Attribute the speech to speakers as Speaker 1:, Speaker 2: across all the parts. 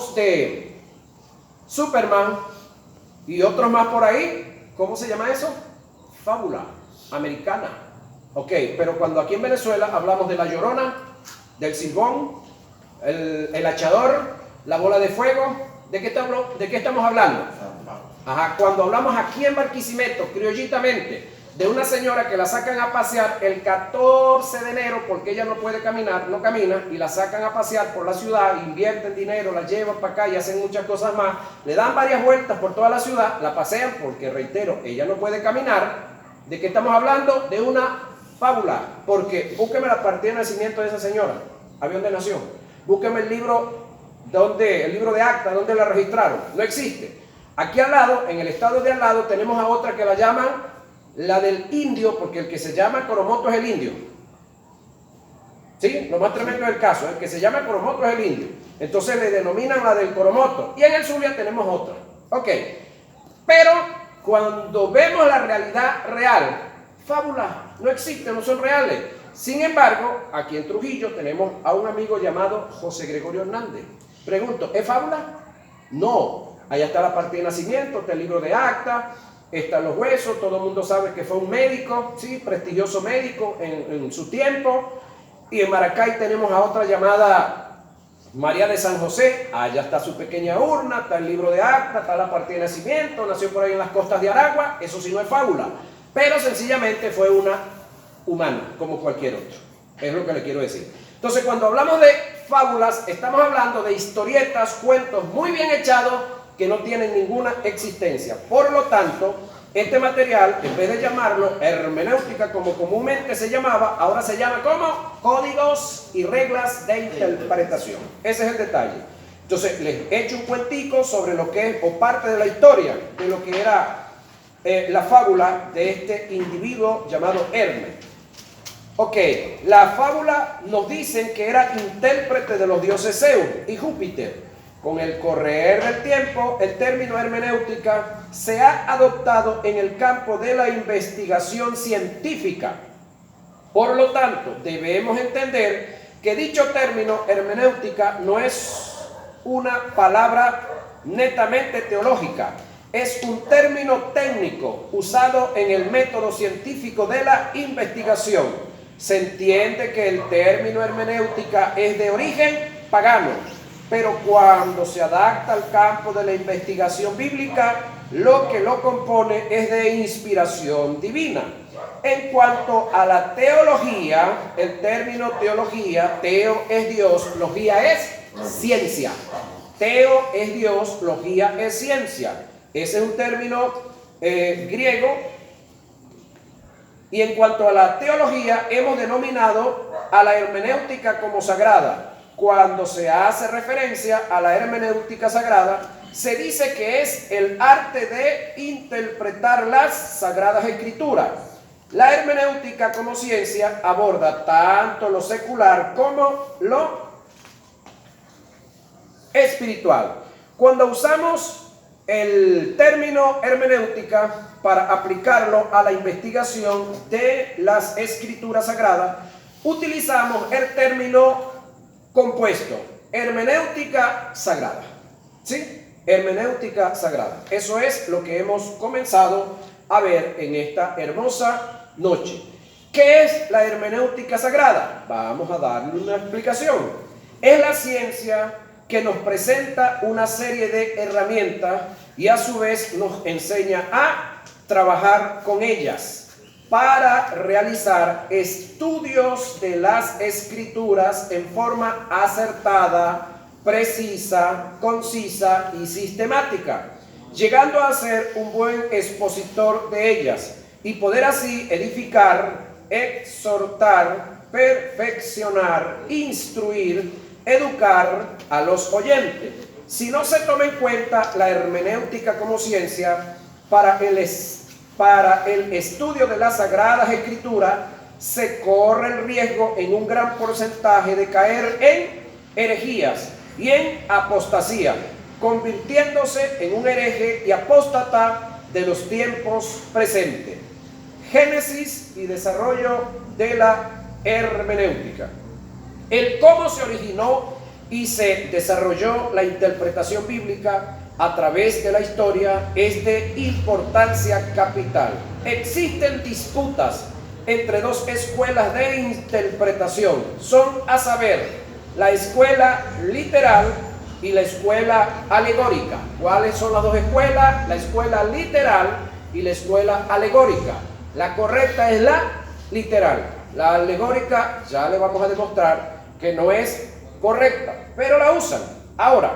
Speaker 1: hablamos de Superman y otros más por ahí. ¿Cómo se llama eso? Fábula americana. Ok, pero cuando aquí en Venezuela hablamos de La Llorona, del Silbón, el Hachador, la Bola de Fuego, ¿de qué estamos hablando? Ajá, cuando hablamos aquí en Barquisimeto, criollitamente, de una señora que la sacan a pasear el 14 de enero porque ella no puede caminar, no camina, y la sacan a pasear por la ciudad, invierten dinero, la llevan para acá y hacen muchas cosas más, le dan varias vueltas por toda la ciudad, la pasean porque, reitero, ella no puede caminar. ¿De qué estamos hablando? De una fábula, porque búsqueme la partida de nacimiento de esa señora, avión de nación, búsqueme el libro de acta, donde la registraron, no existe. Aquí al lado, en el estado de al lado, tenemos a otra que la llaman la del indio, porque el que se llama Coromoto es el indio. ¿Sí? Lo más tremendo del caso, el que se llama Coromoto es el indio. Entonces le denominan la del Coromoto. Y en el Zulia tenemos otra. Ok. Pero cuando vemos la realidad real, fábulas no existen, no son reales. Sin embargo, aquí en Trujillo tenemos a un amigo llamado José Gregorio Hernández. Pregunto, ¿es fábula? No. Allá está la partida de nacimiento, está el libro de acta, están los huesos, todo el mundo sabe que fue un médico, sí, prestigioso médico en su tiempo. Y en Maracay tenemos a otra llamada María de San José, allá está su pequeña urna, está el libro de acta, está la partida de nacimiento, nació por ahí en las costas de Aragua, eso sí no es fábula, pero sencillamente fue una humana, como cualquier otro, es lo que le quiero decir. Entonces, cuando hablamos de fábulas, estamos hablando de historietas, cuentos muy bien echados, que no tienen ninguna existencia. Por lo tanto, este material, en vez de llamarlo hermenéutica como comúnmente se llamaba, ahora se llama como códigos y reglas de interpretación. Ese es el detalle. Entonces, les he hecho un cuentico sobre lo que es, o parte de la historia, de lo que era la fábula de este individuo llamado Hermes. Ok, la fábula nos dicen que era intérprete de los dioses Zeus y Júpiter. Con el correr del tiempo, el término hermenéutica se ha adoptado en el campo de la investigación científica. Por lo tanto, debemos entender que dicho término hermenéutica no es una palabra netamente teológica, es un término técnico usado en el método científico de la investigación. Se entiende que el término hermenéutica es de origen pagano, pero cuando se adapta al campo de la investigación bíblica, lo que lo compone es de inspiración divina. En cuanto a la teología, el término teología, teo es Dios, logía es ciencia. Teo es Dios, logía es ciencia. Ese es un término griego. Y en cuanto a la teología, hemos denominado a la hermenéutica como sagrada. Cuando se hace referencia a la hermenéutica sagrada, se dice que es el arte de interpretar las sagradas escrituras. La hermenéutica como ciencia aborda tanto lo secular como lo espiritual. Cuando usamos el término hermenéutica para aplicarlo a la investigación de las escrituras sagradas, utilizamos el término compuesto, hermenéutica sagrada. ¿Sí? Hermenéutica sagrada. Eso es lo que hemos comenzado a ver en esta hermosa noche. ¿Qué es la hermenéutica sagrada? Vamos a darle una explicación. Es la ciencia que nos presenta una serie de herramientas y a su vez nos enseña a trabajar con ellas para realizar estudios de las escrituras en forma acertada, precisa, concisa y sistemática, llegando a ser un buen expositor de ellas y poder así edificar, exhortar, perfeccionar, instruir, educar a los oyentes. Si no se toma en cuenta la hermenéutica como ciencia para el estudio de las Sagradas Escrituras, se corre el riesgo en un gran porcentaje de caer en herejías y en apostasía, convirtiéndose en un hereje y apóstata de los tiempos presentes. Génesis y desarrollo de la hermenéutica. El cómo se originó y se desarrolló la interpretación bíblica a través de la historia es de importancia capital. Existen disputas entre dos escuelas de interpretación. Son a saber, la escuela literal y la escuela alegórica. ¿Cuáles son las dos escuelas? La escuela literal y la escuela alegórica. La correcta es la literal. La alegórica ya le vamos a demostrar que no es correcta, pero la usan. Ahora,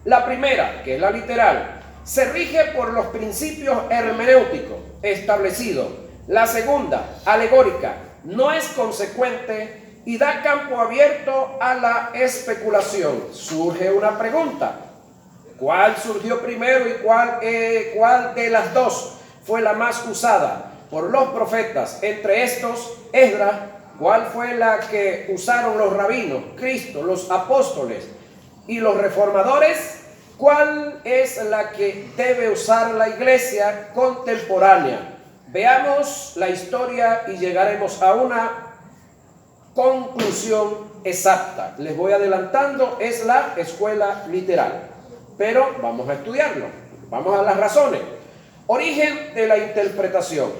Speaker 1: la primera, que es la literal, se rige por los principios hermenéuticos establecidos. La segunda, alegórica, no es consecuente y da campo abierto a la especulación. Surge una pregunta: ¿cuál surgió primero y cuál de las dos fue la más usada por los profetas? Entre estos, Esdras. ¿Cuál fue la que usaron los rabinos, Cristo, los apóstoles y los reformadores? ¿Cuál es la que debe usar la iglesia contemporánea? Veamos la historia y llegaremos a una conclusión exacta. Les voy adelantando, es la escuela literal. Pero vamos a estudiarlo. Vamos a las razones. Origen de la interpretación.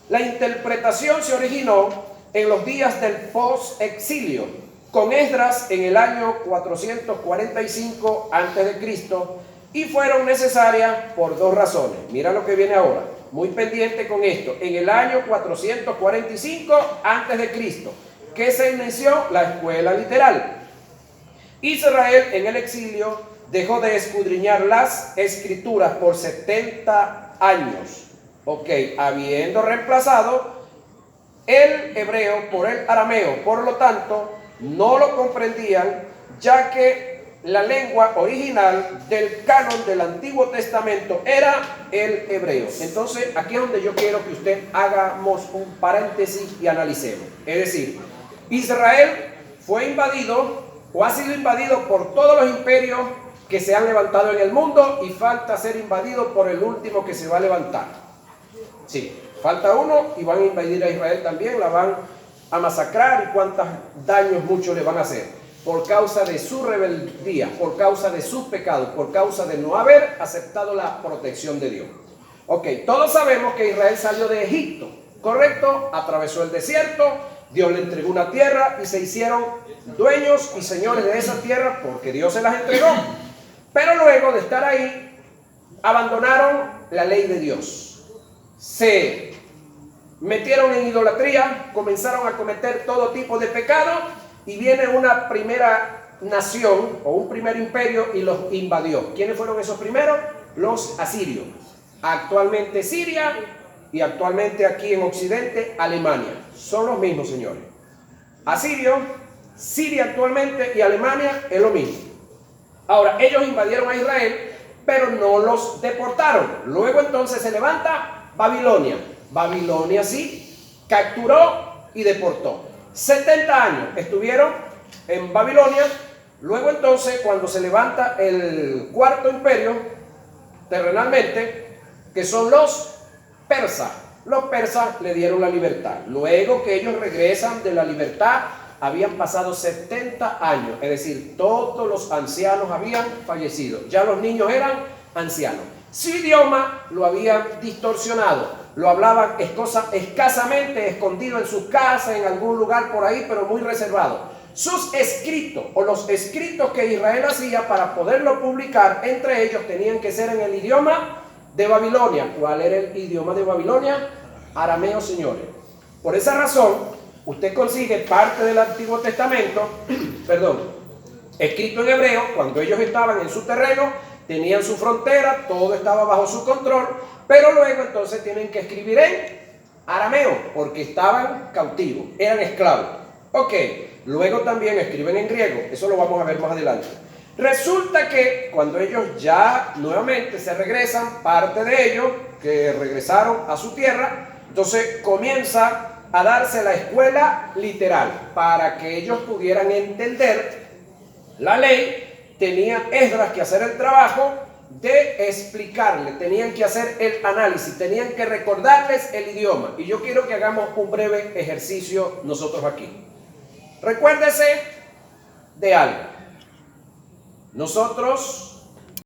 Speaker 1: La interpretación se originó en los días del post-exilio, con Esdras en el año 445 a.C., y fueron necesarias por dos razones. Mira lo que viene ahora, muy pendiente con esto. En el año 445 a.C., que se inició la escuela literal. Israel en el exilio dejó de escudriñar las escrituras por 70 años. Ok, habiendo reemplazado el hebreo por el arameo, por lo tanto, no lo comprendían, ya que la lengua original del canon del Antiguo Testamento era el hebreo. Entonces, aquí es donde yo quiero que usted hagamos un paréntesis y analicemos. Es decir, Israel fue invadido o ha sido invadido por todos los imperios que se han levantado en el mundo y falta ser invadido por el último que se va a levantar. Sí. Falta uno y van a invadir a Israel también, la van a masacrar y cuántos daños muchos le van a hacer por causa de su rebeldía, por causa de sus pecados, por causa de no haber aceptado la protección de Dios. Ok, todos sabemos que Israel salió de Egipto, ¿correcto? Atravesó el desierto, Dios le entregó una tierra y se hicieron dueños y señores de esa tierra porque Dios se las entregó. Pero luego de estar ahí, abandonaron la ley de Dios. Se metieron en idolatría, comenzaron a cometer todo tipo de pecado y viene una primera nación o un primer imperio y los invadió. ¿Quiénes fueron esos primeros? Los asirios. Actualmente Siria y actualmente aquí en Occidente Alemania. Son los mismos, señores. Asirio, Siria actualmente y Alemania es lo mismo. Ahora, ellos invadieron a Israel, pero no los deportaron. Luego entonces se levanta Babilonia. Babilonia sí, capturó y deportó. 70 años estuvieron en Babilonia. Luego entonces, cuando se levanta el cuarto imperio, terrenalmente, que son los persas le dieron la libertad. Luego que ellos regresan de la libertad, habían pasado 70 años, es decir, todos los ancianos habían fallecido. Ya los niños eran ancianos. Su idioma lo habían distorsionado, lo hablaban escasamente, escondido en sus casas, en algún lugar por ahí, pero muy reservado. Sus escritos o los escritos que Israel hacía para poderlo publicar, entre ellos tenían que ser en el idioma de Babilonia. ¿Cuál era el idioma de Babilonia? Arameo, señores. Por esa razón, usted consigue parte del Antiguo Testamento, escrito en hebreo, cuando ellos estaban en su terreno, tenían su frontera, todo estaba bajo su control, pero luego entonces tienen que escribir en arameo, porque estaban cautivos, eran esclavos. Ok, luego también escriben en griego, eso lo vamos a ver más adelante. Resulta que cuando ellos ya nuevamente se regresan, parte de ellos que regresaron a su tierra, entonces comienza a darse la escuela literal, para que ellos pudieran entender la ley. Tenía Esdras que hacer el trabajo de explicarle, tenían que hacer el análisis, tenían que recordarles el idioma. Y yo quiero que hagamos un breve ejercicio nosotros aquí. Recuérdese de algo. Nosotros